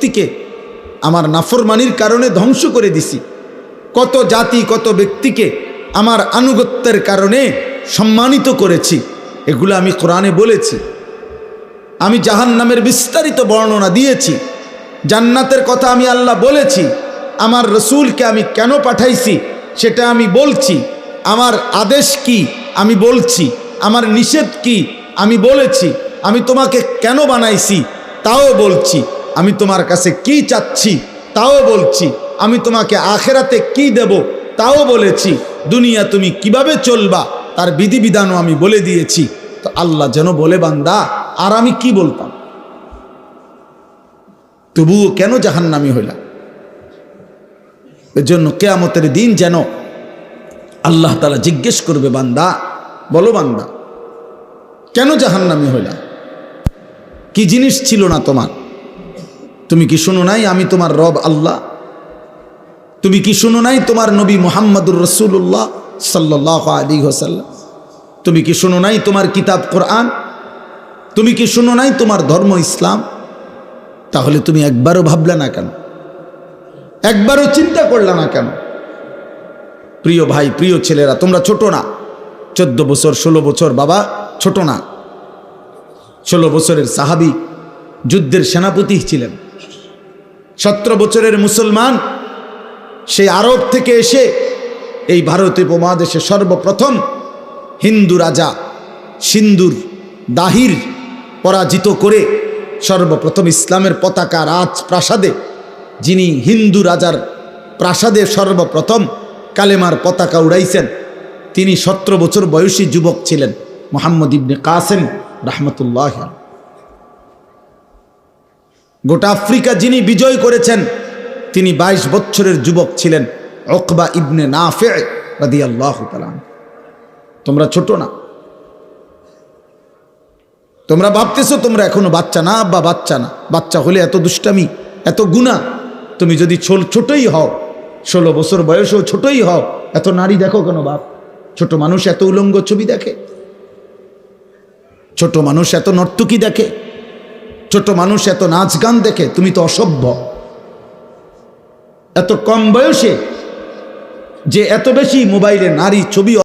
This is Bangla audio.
ব্যক্তিকে আমার নাফরমানির কারণে ধ্বংস করে দিছি, কত জাতি কত ব্যক্তিকে আমার আনুগত্যের কারণে সম্মানিত করেছি। এগুলো আমি কোরআনে বলেছি। আমি জাহান্নামের বিস্তারিত বর্ণনা দিয়েছি, জান্নাতের কথা আমি আল্লাহ বলেছি। আমার রসুলকে আমি কেন পাঠাইছি সেটা আমি বলছি। আমার আদেশ কি আমি বলছি, আমার নিষেধ কি আমি বলেছি। আমি তোমাকে কেন বানাইছি তাও বলছি। আমি তোমার কাছে কি চাচ্ছি তাও বলছি। আমি তোমাকে আখেরাতে কি দেব তাও বলেছি। দুনিয়া তুমি কিভাবে চলবা তার বিধিবিধানও আমি বলে দিয়েছি। তো আল্লাহ যেন বলে, বান্দা আর আমি কি বলতাম, তবুও কেন জাহান্নামী হইলা? এর জন্য কিয়ামতের দিন যেন আল্লাহ তাআলা জিজ্ঞেস করবে, বান্দা বলো বান্দা কেন জাহান্নামী হইলা? কি জিনিস ছিল না তোমার? তুমি কি শুনো নাই আমি তোমার রব আল্লাহ? তুমি কি শুনো নাই তোমার নবী মুহাম্মদুর রাসূলুল্লাহ সাল্লাল্লাহু আলাইহি ওয়াসাল্লাম? তুমি কি শুনো নাই তোমার কিতাব কোরআন? তুমি কি শুনো নাই তোমার ধর্ম ইসলাম? তাহলে তুমি একবারও ভাবলে না কেন? একবারও চিন্তা করলে না কেন? প্রিয় ভাই, প্রিয় ছেলেরা, তোমরা ছোট না। 14 বছর 16 বছর বাবা ছোট না। 16 বছরের সাহাবী যুদ্ধের সেনাপতি ছিলেন। 17 বছরের মুসলমান সেই আরব থেকে এসে এই ভারতীয় উপমহাদেশে সর্বপ্রথম হিন্দু রাজা সিন্দুর দাহির পরাজিত করে সর্বপ্রথম ইসলামের পতাকা রাজপ্রাসাদে, যিনি হিন্দু রাজার প্রাসাদে সর্বপ্রথম কালেমার পতাকা উড়াইছেন, তিনি 17 বছর বয়সী যুবক ছিলেন, মুহাম্মদ ইবনে কাসেম রাহমাতুল্লাহ। গোটা আফ্রিকা যিনি বিজয় করেছেন তিনি 22 বছরের যুবক ছিলেন, উকবা ইবনে নাফে রাদিয়াল্লাহু তাআলা। তোমরা ছোট না। তোমরা ভাবতেছো তোমরা এখনো বাচ্চা না, আব্বা বাচ্চা না। বাচ্চা হলে এত দুষ্টামি, এত গুনাহ। তুমি যদি ছোটই হও, 16 বছর বয়সেও ছোটই হও, এত নারী দেখো কেন বাপ? ছোট মানুষ এত উলঙ্গ ছবি দেখে, ছোট মানুষ এত নর্তকী দেখে, ছোট মানুষ এত নাচ গান দেখে। তুমি তো অসভ্য। এত কম বয়সে যে এত বেশি মোবাইলে নারী ছবি